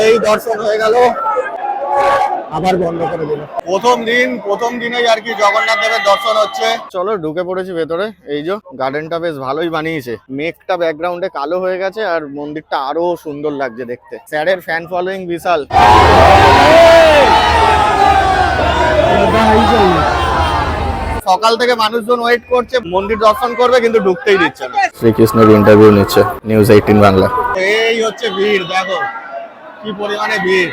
এই দর্শন হয়ে গেল, আবার বন্ধ করে দিল। প্রথম দিনেই আর কি জগন্নাথ দেবের দর্শন হচ্ছে। চলো ঢুকে পড়েছি ভেতরে। এই যে গার্ডেনটা বেশ ভালোই বানিয়েছে, মেঘটা ব্যাকগ্রাউন্ডে কালো হয়ে গেছে আর মন্দিরটা আরো সুন্দর লাগছে দেখতে। স্যারের ফ্যান ফলোইং বিশাল। সকাল থেকে মানুষজন ওয়েট করছে, মন্দির দর্শন করবে কিন্তু ঢুকতেই দিচ্ছে না। শ্রীকৃষ্ণের ইন্টারভিউ নিচ্ছে নিউজ 18 বাংলা। এই হচ্ছে ভিড়, দেখো কি পরিমাণে ভিড়।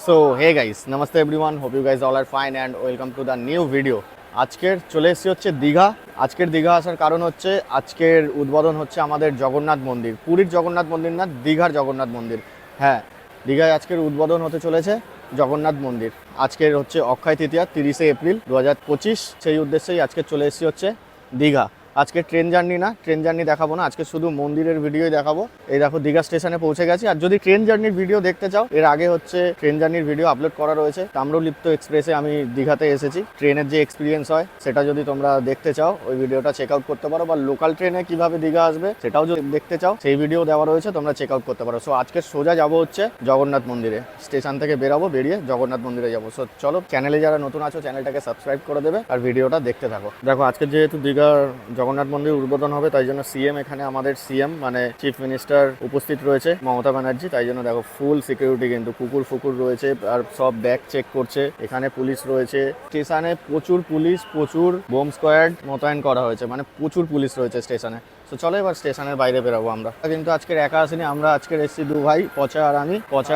So hey guys, namaste everyone, hope you guys all are fine and welcome to the new video. আজকের চলে এসেছি হচ্ছে দীঘা। আজকের দীঘা আসার কারণ হচ্ছে আজকের উদ্বোধন হচ্ছে আমাদের জগন্নাথ মন্দির, পুরীর জগন্নাথ মন্দির না, দীঘার জগন্নাথ মন্দির। হ্যাঁ, দীঘায় আজকের উদ্বোধন হতে চলেছে জগন্নাথ মন্দির। আজকের হচ্ছে অক্ষয় তৃতীয়া, 30শে এপ্রিল 2025। সেই উদ্দেশ্যেই আজকে চলে এসেছি হচ্ছে দীঘা। আজকে ট্রেন জার্নি না, ট্রেন জার্নি দেখাবো না, আজকে শুধু মন্দিরের ভিডিওই দেখাবো। এই দেখো দীঘা স্টেশনে পৌঁছে গেছি। আর যদি ট্রেন জার্নির ভিডিও দেখতে চাও, এর আগে হচ্ছে ট্রেন জার্নির ভিডিও আপলোড করা রয়েছে। তাম্রলিপ্ত এক্সপ্রেসে আমি দীঘাতে এসেছি, ট্রেনের যে এক্সপিরিয়েন্স হয় সেটা যদি তোমরা দেখতে চাও ওই ভিডিওটা চেক আউট করতে পারো। বা লোকাল ট্রেনে কিভাবে দীঘা আসবে সেটাও যদি দেখতে চাও, সেই ভিডিও দেওয়া রয়েছে, তোমরা চেক আউট করতে পারো। সো আজকে সোজা যাবো হচ্ছে জগন্নাথ মন্দিরে। স্টেশন থেকে বেরাবো, বেরিয়ে জগন্নাথ মন্দিরে যাবো। সো চলো, চ্যানেলে যারা নতুন আছো চ্যানেলটাকে সাবস্ক্রাইব করে দেবে আর ভিডিওটা দেখতে থাকো। দেখো আজকে যেহেতু দীঘার জগন্নাথ মন্দির উদ্বোধন হবে, তাই জন্য সিএম এখানে, আমাদের সিএম মানে চিফ মিনিস্টার উপস্থিত রয়েছে, মমতা ব্যানার্জি। তাই জন্য দেখো ফুল সিকিউরিটি, কিন্তু কুকুর ফুকুর রয়েছে আর সব ব্যাগ চেক করছে। এখানে পুলিশ রয়েছে, স্টেশনে প্রচুর পুলিশ, প্রচুর বোম স্কোয়াড মোতায়েন করা হয়েছে, মানে প্রচুর পুলিশ রয়েছে স্টেশনে। তো চলো এবার স্টেশনের বাইরে বেরোবো আমরা। কিন্তু আজকের একা আসিনি, আমরা আজকের এসেছি দু ভাই, পচা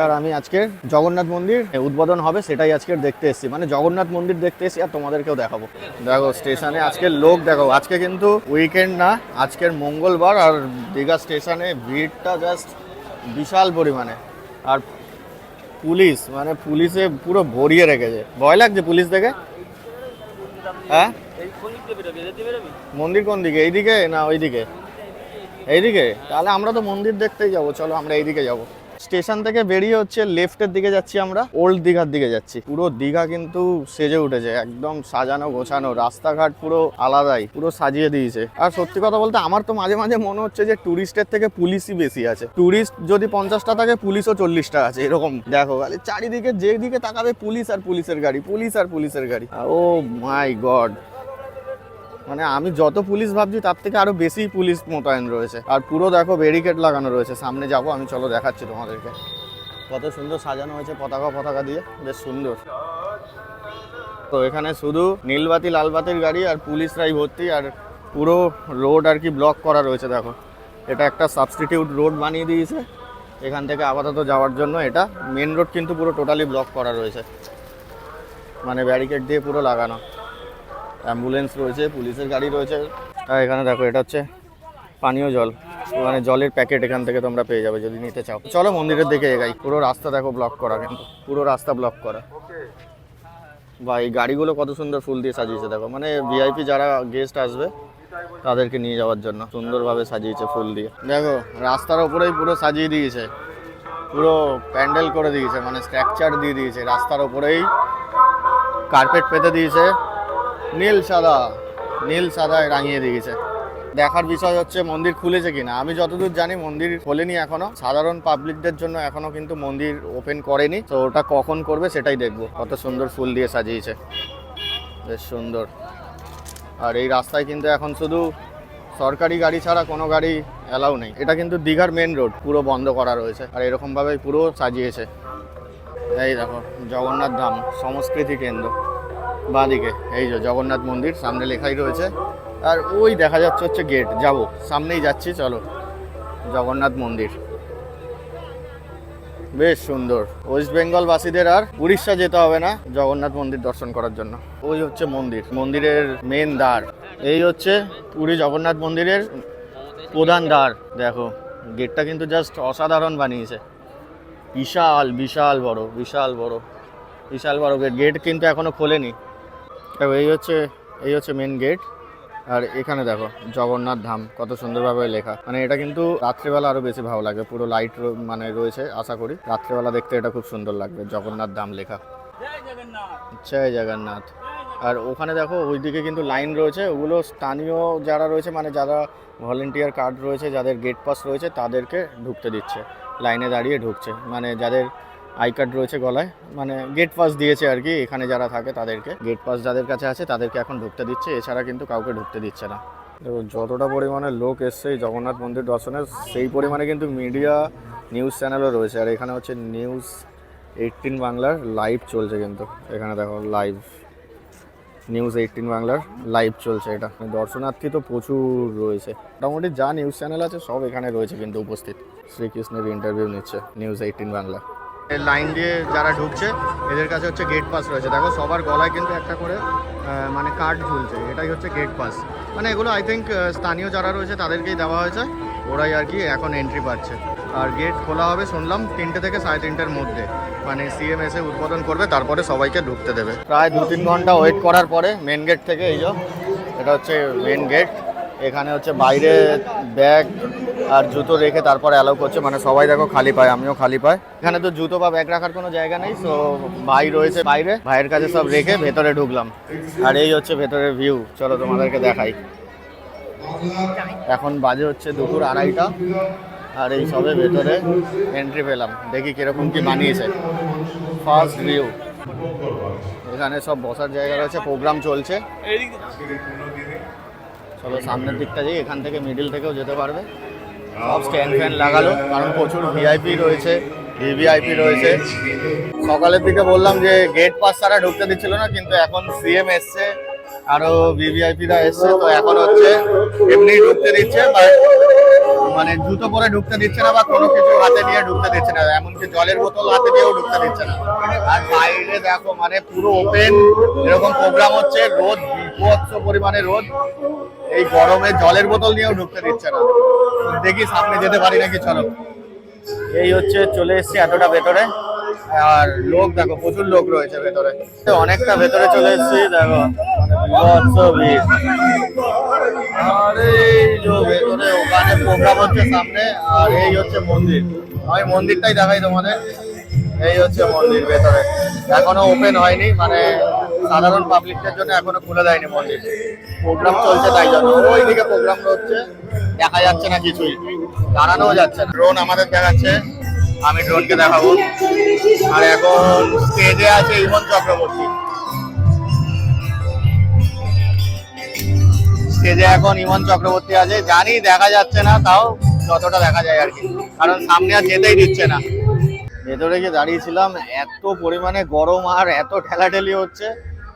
আর আমি আজকের জগন্নাথ মন্দির উদ্বোধন হবে সেটাই আজকের দেখতে এসেছি, মানে জগন্নাথ মন্দির দেখতে এসেছি আর তোমাদেরকেও দেখাবো। দেখো স্টেশনে আজকের লোক দেখো, আজকে কিন্তু উইকেন্ড না, আজকের মঙ্গলবার। আর দীঘা স্টেশনে ভিড়টা জাস্ট বিশাল পরিমাণে। আর পুলিশ, মানে পুলিশে পুরো ভরিয়ে রেখেছে। ভয় লাগছে পুলিশ দেখে? হ্যাঁ, মন্দির কোন দিকে, এইদিকে না ওইদিকে? এইদিকে? তাহলে আমরা তো মন্দির দেখতেই যাবো, চলো আমরা এইদিকে যাবো। স্টেশন থেকে বেরিয়ে হচ্ছে লেফটের দিকে যাচ্ছি আমরা, ওল্ড দীঘার দিকে যাচ্ছি। পুরো দীঘা কিন্তু সেজে উঠেছে, একদম সাজানো গোছানো, রাস্তাঘাট পুরো আলাদাই, পুরো সাজিয়ে দিয়েছে। আর সত্যি কথা বলতে আমার তো মাঝে মাঝে মনে হচ্ছে যে টুরিস্টের থেকে পুলিশই বেশি আছে। টুরিস্ট যদি 50টা থাকে, পুলিশও 40টা আছে, এরকম। দেখো খালি চারিদিকে যেদিকে তাকাবে পুলিশ আর পুলিশের গাড়ি, পুলিশ আর পুলিশের গাড়ি। ও মাই গড, মানে আমি যত পুলিশ ভাবছি তার থেকে আরো বেশি পুলিশ মোতায়েন রয়েছে। আর পুরো দেখো ব্যারিকেড লাগানো রয়েছে। সামনে যাবো আমি, চলো দেখাচ্ছি তোমাদেরকে। কত সুন্দর সাজানো হয়েছে পতাকা দিয়ে, বেশ সুন্দর। তো এখানে শুধু নীলবাতি লালবাতির গাড়ি আর পুলিশরাই ভর্তি। আর পুরো রোড আর কি ব্লক করা রয়েছে। দেখো এটা একটা সাবস্টিটিউট রোড বানিয়ে দিয়েছে এখান থেকে আপাতত যাওয়ার জন্য। এটা মেন রোড কিন্তু পুরো টোটালি ব্লক করা রয়েছে, মানে ব্যারিকেড দিয়ে পুরো লাগানো। অ্যাম্বুলেন্স রয়েছে, পুলিশের গাড়ি রয়েছে। আর এখানে দেখো এটা হচ্ছে পানীয় জল, মানে জলের প্যাকেট এখান থেকে তোমরা পেয়ে যাবে যদি নিতে চাও। চলো মন্দিরের দিকে এগাই। পুরো রাস্তা দেখো ব্লক করা, কিন্তু পুরো রাস্তা ব্লক করা। বা এই গাড়িগুলো কত সুন্দর ফুল দিয়ে সাজিয়েছে দেখো, মানে ভিআইপি যারা গেস্ট আসবে তাদেরকে নিয়ে যাওয়ার জন্য সুন্দরভাবে সাজিয়েছে ফুল দিয়ে। দেখো রাস্তার ওপরেই পুরো সাজিয়ে দিয়েছে, পুরো প্যান্ডেল করে দিয়েছে, মানে স্ট্রাকচার দিয়ে দিয়েছে। রাস্তার ওপরেই কার্পেট পেতে দিয়েছে, নীল সাদায় রাঙিয়ে দিয়েছে। দেখার বিষয় হচ্ছে মন্দির খুলেছে কিনা। আমি যতদূর জানি মন্দির খোলেনি এখনো, সাধারণ পাবলিকদের জন্য এখনো কিন্তু মন্দির ওপেন করেনি। তো ওটা কখন করবে সেটাই দেখবো। কত সুন্দর ফুল দিয়ে সাজিয়েছে, বেশ সুন্দর। আর এই রাস্তায় কিন্তু এখন শুধু সরকারি গাড়ি ছাড়া কোনো গাড়ি অ্যালাউ নেই। এটা কিন্তু দীঘার মেন রোড পুরো বন্ধ করা রয়েছে, আর এরকমভাবে পুরো সাজিয়েছে। এই দেখো জগন্নাথ ধাম সংস্কৃতি কেন্দ্র, বাঁদিকে এই যে জগন্নাথ মন্দির সামনে লেখাই রয়েছে। আর ওই দেখা যাচ্ছে হচ্ছে গেট, যাবো সামনেই যাচ্ছি, চলো। জগন্নাথ মন্দির বেশ সুন্দর। ওয়েস্ট বেঙ্গল বাসীদের আর উড়িষ্যা যেতে হবে না জগন্নাথ মন্দির দর্শন করার জন্য। ওই হচ্ছে মন্দির, মন্দিরের মেন দ্বার। এই হচ্ছে পুরী জগন্নাথ মন্দিরের প্রধান দ্বার। দেখো গেটটা কিন্তু জাস্ট অসাধারণ বানিয়েছে, বিশাল বিশাল বড় গেট কিন্তু এখনো খোলেনি। দেখো এই হচ্ছে মেন গেট। আর এখানে দেখো জগন্নাথ ধাম কত সুন্দরভাবে লেখা, মানে এটা কিন্তু রাত্রেবেলা আরো বেশি ভালো লাগবে। পুরো লাইট মানে রয়েছে, আশা করি রাত্রেবেলা দেখতে এটা খুব সুন্দর লাগবে। জগন্নাথ ধাম লেখা, জয় জগন্নাথ। আর ওখানে দেখো ওইদিকে কিন্তু লাইন রয়েছে, ওগুলো স্থানীয় যারা রয়েছে মানে যারা ভলেন্টিয়ার কার্ড রয়েছে, যাদের গেট পাস রয়েছে তাদেরকে ঢুকতে দিচ্ছে, লাইনে দাঁড়িয়ে ঢুকছে, মানে যাদের আই কার্ড রয়েছে গলায়, মানে গেট পাস দিয়েছে আর কি, এখানে যারা থাকে তাদেরকে গেট পাস যাদের কাছে আছে তাদেরকে এখন ঢুকতে দিচ্ছে, এছাড়া কিন্তু কাউকে ঢুকতে দিচ্ছে না। দেখুন যতটা পরিমাণে লোক এসছে এই জগন্নাথ মন্দির দর্শনে, সেই পরিমাণে কিন্তু মিডিয়া নিউজ চ্যানেলও রয়েছে। আর এখানে হচ্ছে নিউজ 18 বাংলার লাইভ চলছে, কিন্তু এখানে দেখো লাইভ নিউজ 18 বাংলার লাইভ চলছে। এটা দর্শনার্থী তো প্রচুর রয়েছে, মোটামুটি যা নিউজ চ্যানেল আছে সব এখানে রয়েছে কিন্তু উপস্থিত। শ্রীকৃষ্ণের ইন্টারভিউ নিচ্ছে নিউজ 18 বাংলা। লাইন দিয়ে যারা ঢুকছে এদের কাছে হচ্ছে গেট পাস রয়েছে, দেখো সবার গলায় কিন্তু একটা করে মানে কার্ড ঝুলছে, এটাই হচ্ছে গেট পাস। মানে এগুলো আই থিঙ্ক স্থানীয় যারা রয়েছে তাদেরকেই দেওয়া হয়েছে, ওরাই আর কি এখন এন্ট্রি পাচ্ছে। আর গেট খোলা হবে শুনলাম 3টে থেকে 3:30-র মধ্যে, মানে সিএম এসে উদ্বোধন করবে, তারপরে সবাইকে ঢুকতে দেবে। প্রায় 2-3 ঘন্টা ওয়েট করার পরে মেন গেট থেকে, এই যে এটা হচ্ছে মেন গেট, এখানে হচ্ছে বাইরে ব্যাগ আর জুতো রেখে তারপরে অ্যালাউ করছে, মানে সবাই দেখো খালি পায়, আমিও খালি পাই। এখানে তো জুতো বা ব্যাগ রাখার কোনো জায়গা নেই, সো ভাই রয়েছে বাইরে, ভাইয়ের কাছে সব রেখে ভেতরে ঢুকলাম। আর এই হচ্ছে ভেতরের ভিউ, চলো তোমাদেরকে দেখাই। এখন বাজে হচ্ছে 2:30, আর এই সবে ভেতরে এন্ট্রি পেলাম, দেখি কিরকম কি বানিয়েছে। ফার্স্ট ভিউ, এখানে সব বসার জায়গা রয়েছে, প্রোগ্রাম চলছে। চলো সামনের দিকটা যাই, এখান থেকে মিডিল থেকেও যেতে পারবে। সব স্ট্যান্ড ফ্যান লাগালো, কারণ প্রচুর ভিআইপি রয়েছে, ভিভিআইপি রয়েছে। সকালের দিকে বললাম যে গেট পাস ছাড়া ঢুকতে দিচ্ছিল না, কিন্তু এখন সিএম এসছে, আরো ভিভিআইপিরা এসছে, তো এখন হচ্ছে এমনি ঢুকতে দিচ্ছে, মানে জুতো পরে ঢুকতে দিচ্ছে না বা কোনো কিছু হাতে নিয়ে ঢুকতে দিচ্ছে না, এমনকি জলের বোতল হাতে নিয়েও ঢুকতে দিচ্ছে না। আর বাইরে দেখো মানে পুরো ওপেন এরকম প্রোগ্রাম হচ্ছে, রোদ বিভৎস পরিমাণে রোদ, এই গরমে জলের বোতল নিয়েও ঢুকতে দিচ্ছে না। দেখি সামনে যেতে পারি নাকি, চলো। এই হচ্ছে চলে এসছি এতটা ভেতরে, আর লোক দেখো প্রচুর লোক রয়েছে ভেতরে, অনেকটা ভেতরে চলে এসছি, দেখো বিভৎস ভিড়। আর এই যে ভেতরে ওখানে প্রোগ্রাম হচ্ছে সামনে, আর এই হচ্ছে মন্দির, আমি মন্দিরটাই দেখাই তোমাদের। এই হচ্ছে মন্দির, ভেতরে এখনো ওপেন হয়নি, মানে সাধারণ পাবলিকদের জন্য এখনো খুলে দেয়নি মন্দির, প্রোগ্রাম চলছে তাই জন্য। ওইদিকে প্রোগ্রাম হচ্ছে, দেখা যাচ্ছে না কিছুই, দাঁড়ানোও যাচ্ছে না। ড্রোন আমাদের দেখাচ্ছে, আমি ড্রোনকে দেখাবো। আর এখন স্টেজে আছে ইমন চক্রবর্তী, স্টেজে এখন ইমন চক্রবর্তী আছে, জানি দেখা যাচ্ছে না, তাও যতটা দেখা যায় আর কি, কারণ সামনে আর যেতেই দিচ্ছে না। ভেতরে গিয়ে দাঁড়িয়েছিলাম, এত পরিমাণে গরম আর এত ঠেলাঠেলি হচ্ছে।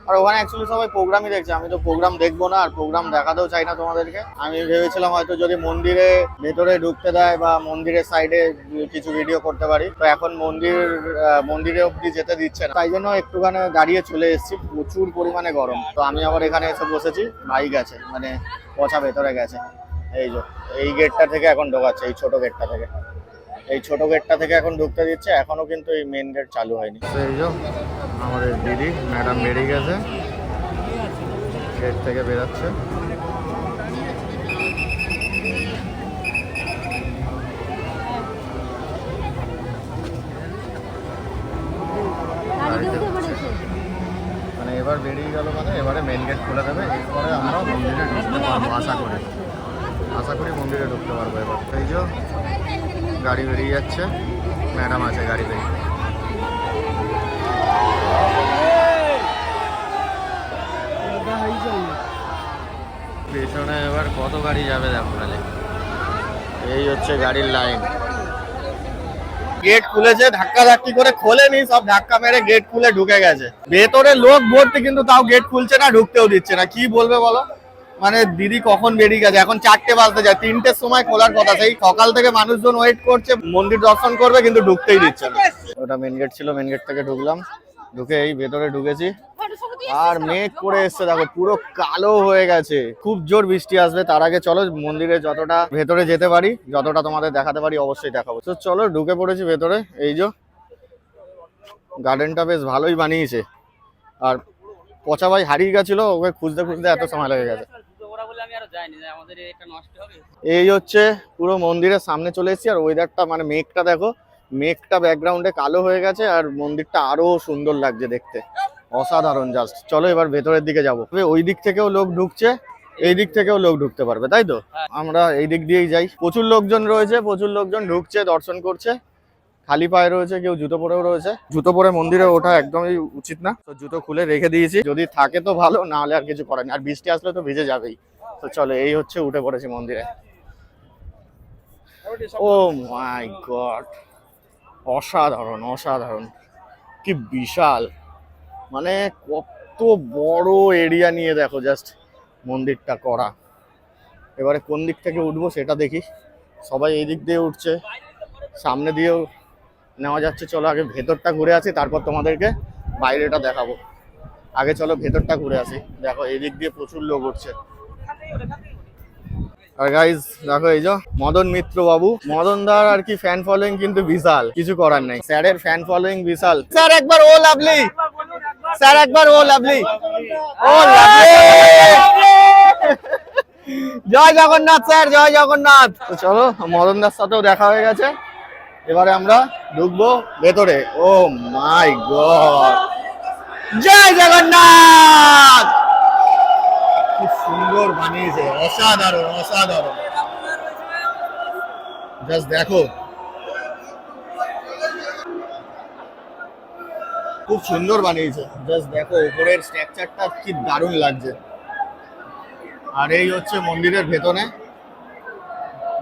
আর ওখানে অ্যাকচুয়ালি সবাই প্রোগ্রামই দেখছে, আমি তো প্রোগ্রাম দেখবো না আর প্রোগ্রাম দেখাতেও চাই না তোমাদেরকে। আমি ভেবেছিলাম হয়তো যদি মন্দিরে ভেতরে ঢুকতে দেয় বা মন্দিরের সাইডে কিছু ভিডিও করতে পারি, তো এখন মন্দিরে অব্দি যেতে দিচ্ছে না, তাই জন্য একটুখানি দাঁড়িয়ে চলে এসেছি। প্রচুর পরিমাণে গরম, তো আমি আবার এখানে এসে বসেছি, ভাই গেছে মানে পচা ভেতরে গেছে। এই যে এই গেটটা থেকে এখন ঢোকাচ্ছে, এই ছোট গেটটা থেকে, এই ছোট গেটটা থেকে এখন ঢুকতে দিচ্ছে, এখনো কিন্তু এই মেন গেট চালু হয়নি। এই যে আমাদের দিদি ম্যাডাম বেরিয়ে গেছে, গেট থেকে বেরাচ্ছে। মানে এবার বেরিয়ে গেল, মানে এবারে মেন গেট খুলে দেবে, এরপরে আমরা মন্দিরে ঢুকতে পারবো আশা করি মন্দিরে ঢুকতে পারবো এবার। এই যে গাড়ি বেরিয়ে যাচ্ছে, ম্যাডাম আছে গাড়িতে। পেছনে এবার কত গাড়ি যাবে দেখো খালি, এই হচ্ছে গাড়ির লাইন। গেট খুলেছে, ধাক্কা ধাক্কি করে খোলেনি, সব ধাক্কা মেরে গেট খুলে ঢুকে গেছে। ভেতরে লোক ভর্তি, কিন্তু তাও গেট খুলছে না, ঢুকতেও দিচ্ছে না। কি বলবে বলো, মানে দিদি কখন বেরিয়ে গেছে, এখন 4টে বাজতে যায়, 3টের সময় খোলার কথা। সেই সকাল থেকে মানুষজন ওয়েট করছে মন্দির দর্শন করবে, কিন্তু ঢুকতেই দিচ্ছে না। ওটা মেন গেট ছিল, মেন গেট থেকে ঢুকলাম, ঢুকে এই ভেতরে ঢুকেছি। আর মেঘ করে এসছে দেখো, পুরো কালো হয়ে গেছে, খুব জোর বৃষ্টি আসবে। তার আগে চলো মন্দিরে যতটা ভেতরে যেতে পারি, যতটা তোমাদের দেখাতে পারি অবশ্যই দেখাবো। তো চলো ঢুকে পড়েছি ভেতরে। এই যে গার্ডেনটা বেশ ভালোই বানিয়েছে, আর পচা ভাই হারিয়ে গেছিল, ওকে খুঁজতে খুঁজতে এত সময় লেগে গেছে। এই হচ্ছে পুরো মন্দিরের সামনে চলে এসেছি, আর ওয়েদারটা মানে মেঘটা দেখো, মেঘটা ব্যাকগ্রাউন্ডে কালো হয়ে গেছে, আর মন্দিরটা আরো সুন্দর লাগছে দেখতে। অসাধারণ জাস্ট। চলো এবার ভেতরের দিকে যাবো। ওই দিক থেকেও লোক ঢুকছে, এই দিক থেকেও লোক ঢুকতে পারবে, তাই তো? আমরা এই দিক দিয়েই যাই। প্রচুর লোকজন রয়েছে, প্রচুর লোকজন ঢুকছে, দর্শন করছে। খালি পায়ে রয়েছে, কেউ জুতো পরেও রয়েছে। জুতো পরে মন্দিরে ওঠা একদমই উচিত না, তো জুতো খুলে রেখে দিয়েছি। যদি থাকে তো ভালো, না হলে আর কিছু করার নেই। আর বৃষ্টি আসলে তো ভিজে যাবেই। তো চলো, এই হচ্ছে উঠে পড়েছি মন্দিরে। ও মাই গড, অসাধারণ অসাধারণ, কি বিশাল, মানে কত বড় এরিয়া নিয়ে দেখো জাস্ট মন্দিরটা করা। এবারে কোন দিক থেকে উঠবো সেটা দেখি। সবাই এই দিক দিয়ে উঠছে, সামনে দিয়েও নেওয়া যাচ্ছে। চলো আগে ভেতরটা ঘুরে আসি, তারপর তোমাদেরকে বাইরেটা দেখাবো। আগে চলো ভেতরটা ঘুরে আসি। দেখো এই দিক দিয়ে প্রচুর লোক উঠছে। আর গাইজ দেখো, এই যে মদন মিত্র বাবু, মদন দার আর কি ফ্যান ফলোইং কিন্তু বিশাল, কিছু করার নেই। স্যারের ফ্যান ফলোইং বিশাল। স্যার একবার ও লাভলি, স্যার একবার ও লাভলি, ও লাভলি। জয় জগন্নাথ স্যার, জয় জগন্নাথ। তো চলো, মদন দার সাথেও দেখা হয়ে গেছে। এবারে আমরা ঢুকবো ভেতরে। ও মাই গড, জয় জগন্নাথ। কি সুন্দর বানিয়েছে, অসাধারণ অসাধারণ। জাস্ট দেখো, খুব সুন্দর বানিয়েছে। জাস্ট দেখো উপরের স্ট্রাকচারটা কি দারুণ লাগছে। আর এই হচ্ছে মন্দিরের ভেতরে,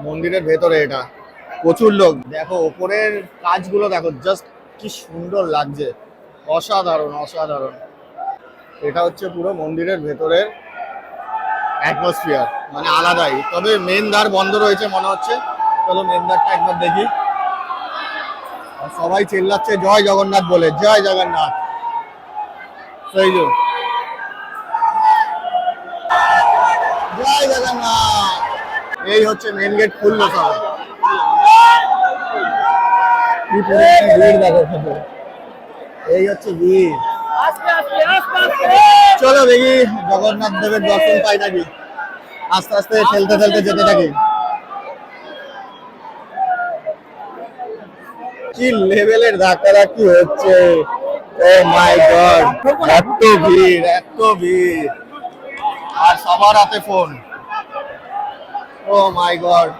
মন্দিরের ভেতরে এটা প্রচুর লোক। দেখো উপরের কাজগুলো দেখো, জাস্ট কি সুন্দর লাগছে, অসাধারণ অসাধারণ। এটা হচ্ছে পুরো মন্দিরের ভেতরের অ্যাটমসফিয়ার, মানে আলাদাই। তবে মেন দ্বার বন্ধ রয়েছে মনে হচ্ছে। চলো মেন দ্বারটা একবার দেখি। আর সবাই চিল্লাচ্ছে জয় জগন্নাথ বলে, জয় জগন্নাথ। সেই যে জয় জগন্নাথ। এই হচ্ছে মেন গেট, খুললো সবাই। ভিড় দেখো, এই হচ্ছে ভিড়। চলো দেখি জগন্নাথ দেবের দর্শন পাই নাকি। আস্তে আস্তে ঠেলতে ঠেলতে যেতে থাকি। কি লেভেলের ধাক্কাধাক্কি হচ্ছে, ও মাই গড। এত ভিড়, এত ভিড়, আর সবার হাতে ফোন। ও মাই গড।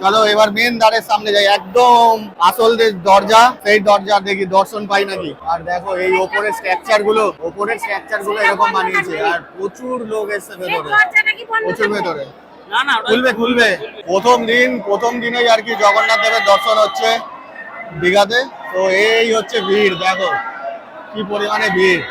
চলো এবার মেন দ্বারের সামনে যাই, একদম আসল যে দরজা, সেই দরজা দেখি দর্শন পাই নাকি। আর দেখো এই ওপরের স্ট্রাকচার গুলো, ওপরের স্ট্রাকচার গুলো এরকম বানিয়েছে। আর প্রচুর লোক এসছে ভেতরে, প্রচুর ভেতরে। খুলবে খুলবে। প্রথম দিনেই আর কি জগন্নাথ দেবের দর্শন হচ্ছে দীঘাতে। তো এই হচ্ছে ভিড়, দেখো কি পরিমাণে ভিড়,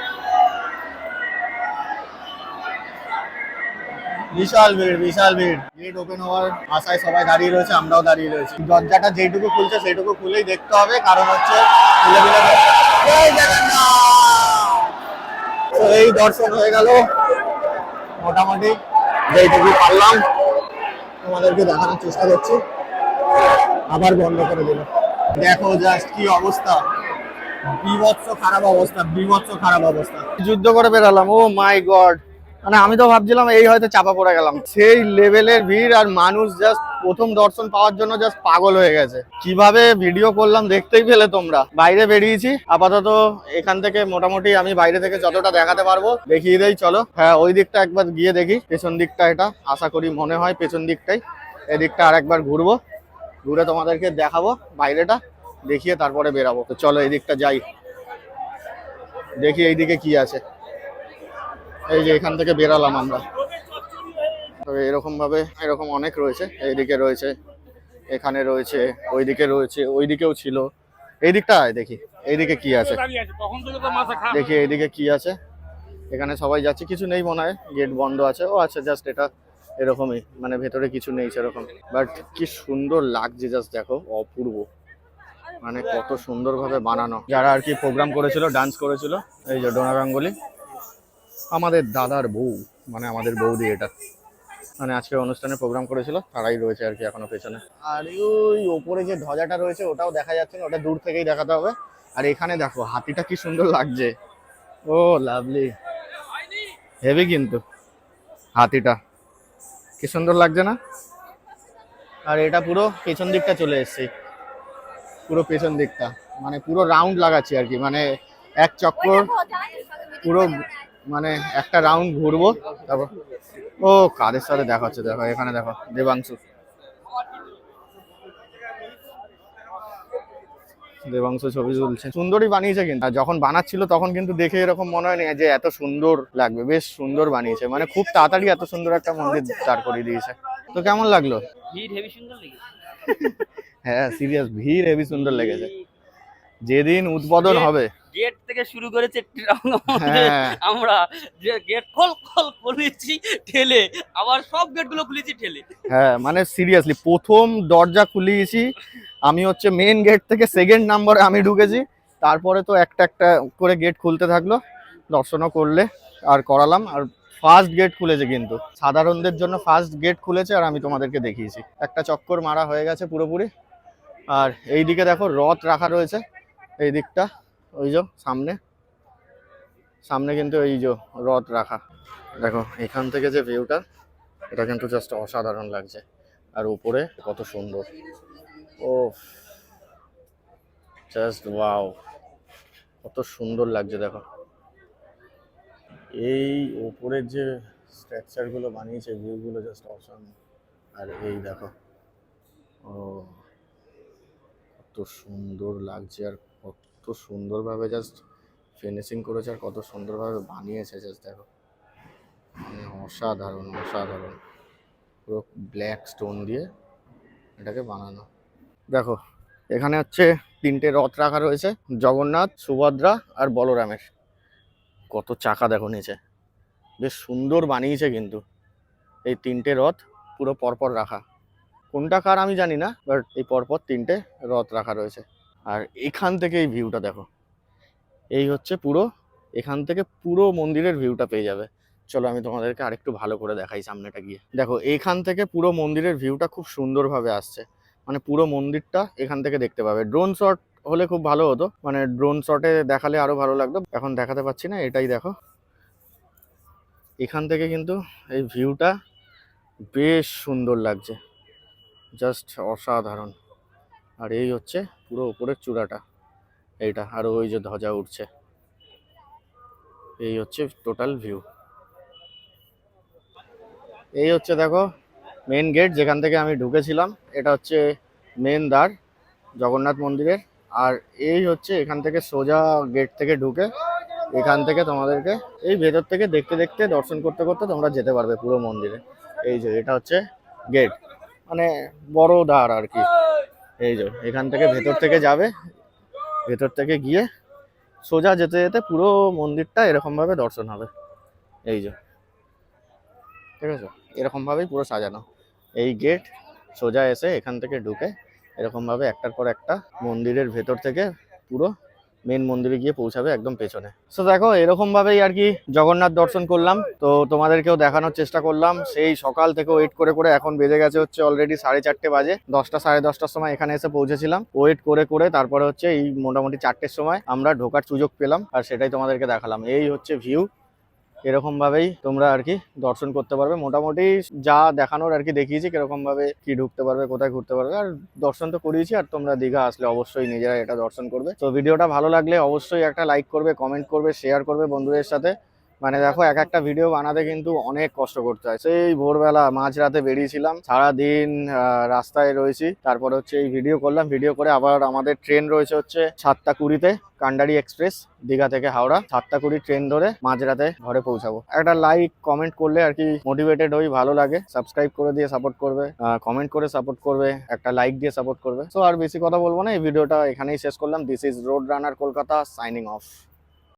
বিশাল ভিড় বিশাল ভিড়। গেট ওপেন হওয়ার আশায় সবাই দাঁড়িয়ে রয়েছে, আমরাও দাঁড়িয়ে রয়েছি। দরজাটা যেটুকু খুলছে সেইটুকু খুলেই দেখতে হবে, কারণ হচ্ছে এই দর্শন হয়ে গেল মোটামুটি, যেইটুকু পারলাম তোমাদেরকে দেখানোর চেষ্টা করছি। আবার বন্ধ করে দিল। দেখো জাস্ট কি অবস্থা, বিভৎস খারাপ অবস্থা, বিভৎস খারাপ অবস্থা। যুদ্ধ করে বেরালাম, ও মাই গড। মানে আমি তো ভাবছিলাম এই হয়তো চাপা পড়ে গেলাম। সেই লেভেলের ভিড়, আর মানুষ জাস্ট প্রথম দর্শন পাওয়ার জন্য জাস্ট পাগল হয়ে গেছে। কিভাবে ভিডিও করলাম দেখতেই পেলে তোমরা। বাইরে বেরিয়েছি আপাতত, এখান থেকে মোটামুটি আমি বাইরে থেকে যতটা দেখাতে পারবো দেখিয়ে দেই। চলো হ্যাঁ, ওই দিকটা একবার গিয়ে দেখি, পেছন দিকটা এটা আশা করি মনে হয় পেছন দিকটাই। এদিকটা আর একবার ঘুরবো, ঘুরে তোমাদেরকে দেখাবো বাইরেটা, দেখিয়ে তারপরে বেরাবো। তো চলো এই দিকটা যাই, দেখি এইদিকে কি আছে। এই যে এখান থেকে বেরালাম আমরা। তো এরকম ভাবে এরকম অনেক রয়েছে, এইদিকে রয়েছে, এখানে রয়েছে, ওইদিকে রয়েছে, ওইদিকেও ছিল। এই দিকটায় দেখি এইদিকে কি আছে, দেখি এইদিকে কি আছে। এখানে সবাই যাচ্ছে, কিছু নেই মনে হয়, গেট বন্ধ আছে। ও আচ্ছা, জাস্ট এটা এরকমই, মানে ভেতরে কিছু নেই সেরকম। বাট কি সুন্দর লাগছে, জাস্ট দেখো, অপূর্ব। মানে কত সুন্দরভাবে বানানো। যারা আর কি প্রোগ্রাম করেছিল, ডান্স করেছিল, এই যে ডোনা গাঙ্গুলি, আমাদের দাদার বউ, মানে আমাদের বৌদি এটা, মানে আজকে অনুষ্ঠানে প্রোগ্রাম করেছিল, তারাই রয়েছে আর কি এখনো পেছনে। আর ওই ওপরে যে ধ্বজাটা রয়েছে ওটাও দেখা যাচ্ছে না, ওটা দূর থেকেই দেখাতে হবে। আর এখানে দেখো হাতিটা কি সুন্দর লাগছে, ও লাভলি, হেভি কিন্তু হাতিটা কি সুন্দর লাগছে না। আর এটা পুরো পেছন দিকটা চলে এসছে, পুরো পেছন দিকটা, মানে পুরো রাউন্ড লাগাচ্ছি আর কি, মানে এক চক্কর পুরো মানে একটা রাউন্ড ঘুরবো, তারপর ও কাদের সাথে দেখা হচ্ছে দেখো, এখানে দেখো দেবাংশু, দেবাংশু ছবি তুলছে। সুন্দরই বানিয়েছে কিন্তু, আর যখন বানাচ্ছিল তখন কিন্তু দেখে এরকম মনে হয়নি যে এত সুন্দর লাগবে, বেশ সুন্দর বানিয়েছে, মানে খুব তাড়াতাড়ি এত সুন্দর একটা মন্দির দাঁড় করিয়ে দিয়েছে। তো কেমন লাগলো? ভিড় হেভি সুন্দর লেগেছে। হ্যাঁ সিরিয়াস, ভিড় হেভি সুন্দর লেগেছে। যেদিন উদ্বোধন হবে, গেট থেকে শুরু করেছে হ্যাঁ আমরা যে গেট খোল খোল খুলেছি ঠেলে, আবার সব গেট গুলো খুলেছি ঠেলে। হ্যাঁ মানে সিরিয়াসলি প্রথম দরজা খুলিয়েছি আমি, হচ্ছে মেন গেট থেকে সেকেন্ড নাম্বারে আমি ঢুকেছি, তারপরে তো একটা একটা করে গেট খুলতে থাকলো, দর্শনও করলে আর করালাম। আর ফার্স্ট গেট খুলেছে কিন্তু, সাধারণদের জন্য ফার্স্ট গেট খুলেছে, আর আমি তোমাদেরকে দেখিয়েছি। একটা চক্কর মারা হয়ে গেছে পুরোপুরি। আর এই দিকে দেখো রথ রাখা রয়েছে, এই দিকটা ওই যে সামনে সামনে কিন্তু এই যে রথ রাখা। দেখো এখান থেকে যে ভিউটা, এটা কিন্তু জাস্ট অসাধারণ লাগছে। আর উপরে কত সুন্দর, ও জাস্ট ওয়াও, কত সুন্দর লাগছে দেখো। এই উপরের যে স্ট্রাকচার গুলো বানিয়েছে, ভিউগুলো জাস্ট অসাম। আর এই দেখো, ও কত সুন্দর লাগছে, আর কত সুন্দরভাবে জাস্ট ফিনিশিং করেছে, আর কত সুন্দরভাবে বানিয়েছে জাস্ট দেখো, মানে অসাধারণ অসাধারণ। পুরো ব্ল্যাক স্টোন দিয়ে এটাকে বানানো। দেখো এখানে হচ্ছে তিনটে রথ রাখা রয়েছে, জগন্নাথ, সুভদ্রা আর বলরামের। কত চাকা দেখো নিচে, বেশ সুন্দর বানিয়েছে কিন্তু। এই তিনটে রথ পুরো পরপর রাখা, কোনটা কার আমি জানি না, বাট এই পরপর তিনটে রথ রাখা রয়েছে। আর এখান থেকে এই ভিউটা দেখো, এই হচ্ছে পুরো, এখান থেকে পুরো মন্দিরের ভিউটা পেয়ে যাবে। চলো আমি তোমাদেরকে আরেকটু ভালো করে দেখাই সামনেটা গিয়ে। দেখো এখান থেকে পুরো মন্দিরের ভিউটা খুব সুন্দরভাবে আসছে, মানে পুরো মন্দিরটা এখান থেকে দেখতে পাবে। ড্রোন শট হলে খুব ভালো হতো, মানে ড্রোন শটে দেখালে আরো ভালো লাগতো, এখন দেখাতে পাচ্ছি না। এটাই দেখো, এখান থেকে কিন্তু এই ভিউটা বেশ সুন্দর লাগছে, জাস্ট অসাধারণ। আর এই হচ্ছে পুরো উপরের চূড়াটা এইটা, আর ওই যে ধ্বজা উঠছে, এই হচ্ছে টোটাল ভিউ। এই হচ্ছে দেখো মেন গেট, যেখান থেকে আমি ঢুকেছিলাম। এটা হচ্ছে মেন দ্বার জগন্নাথ মন্দিরের। আর এই হচ্ছে এখান থেকে সোজা গেট থেকে ঢুকে, এখান থেকে তোমাদেরকে এই ভেতর থেকে দেখতে দেখতে দর্শন করতে করতে তোমরা যেতে পারবে পুরো মন্দিরে। এই যে এটা হচ্ছে গেট, মানে বড় দ্বার আর কি। এই যে এখান থেকে ভেতর থেকে যাবে, ভেতর থেকে গিয়ে সোজা যেতে যেতে পুরো মন্দিরটা এরকম ভাবে দর্শন হবে। এই যে ঠিক আছে, এরকম ভাবেই পুরো সাজানো। এই গেট সোজা এসে এখান থেকে ঢুকে এরকম ভাবে একটার পর একটা মন্দিরের ভেতর থেকে পুরো মেন মন্দিরে গিয়ে পৌঁছাবে একদম পেছনে। সো দেখো এরকম ভাবেই আর কি জগন্নাথ দর্শন করলাম, তো তোমাদেরকেও দেখানোর চেষ্টা করলাম। সেই সকাল থেকে ওয়েট করে করে এখন বেজে গেছে হচ্ছে অলরেডি 4:30 বাজে। 10টা 10:30টার সময় এখানে এসে পৌঁছেছিলাম। ওয়েট করে করে তারপরে হচ্ছে এই মোটামুটি 4টের সময় আমরা ঢোকার সুযোগ পেলাম, আর সেটাই তোমাদেরকে দেখালাম। এই হচ্ছে ভিউ, এরকম ভাবেই তোমরা আর কি দর্শন করতে পারবে। মোটামুটি যা দেখানোর আর কি দেখিয়েছি, কিরকম ভাবে কি ঢুকতে পারবে, কোথায় ঘুরতে পারবে। আর দর্শন তো করিয়েছি, আর তোমরা দীঘা আসলে অবশ্যই নিজেরা এটা দর্শন করবে। তো ভিডিওটা ভালো লাগলে অবশ্যই একটা লাইক করবে, কমেন্ট করবে, শেয়ার করবে বন্ধুদের সাথে। মানে দেখো এক একটা ভিডিও বানাতে কিন্তু অনেক কষ্ট করতে হয়। সেই ভোরবেলা মাঝরাতে বেরিয়েছিলাম, সারাদিন রাস্তায় রয়েছি, তারপরে হচ্ছে এই ভিডিও করলাম। ভিডিও করে আবার আমাদের ট্রেন রয়েছে হচ্ছে 7টা 20-তে, কান্ডারি এক্সপ্রেস, দীঘা থেকে হাওড়া। 7টা 20 ট্রেন ধরে মাঝরাতে ঘরে পৌঁছাবো। একটা লাইক কমেন্ট করলে আর কি মোটিভেটেড হই, ভালো লাগে। সাবস্ক্রাইব করে দিয়ে সাপোর্ট করবে, কমেন্ট করে সাপোর্ট করবে, একটা লাইক দিয়ে সাপোর্ট করবে। তো আর বেশি কথা বলবো না, এই ভিডিওটা এখানেই শেষ করলাম। This is road runner Kolkata, signing off.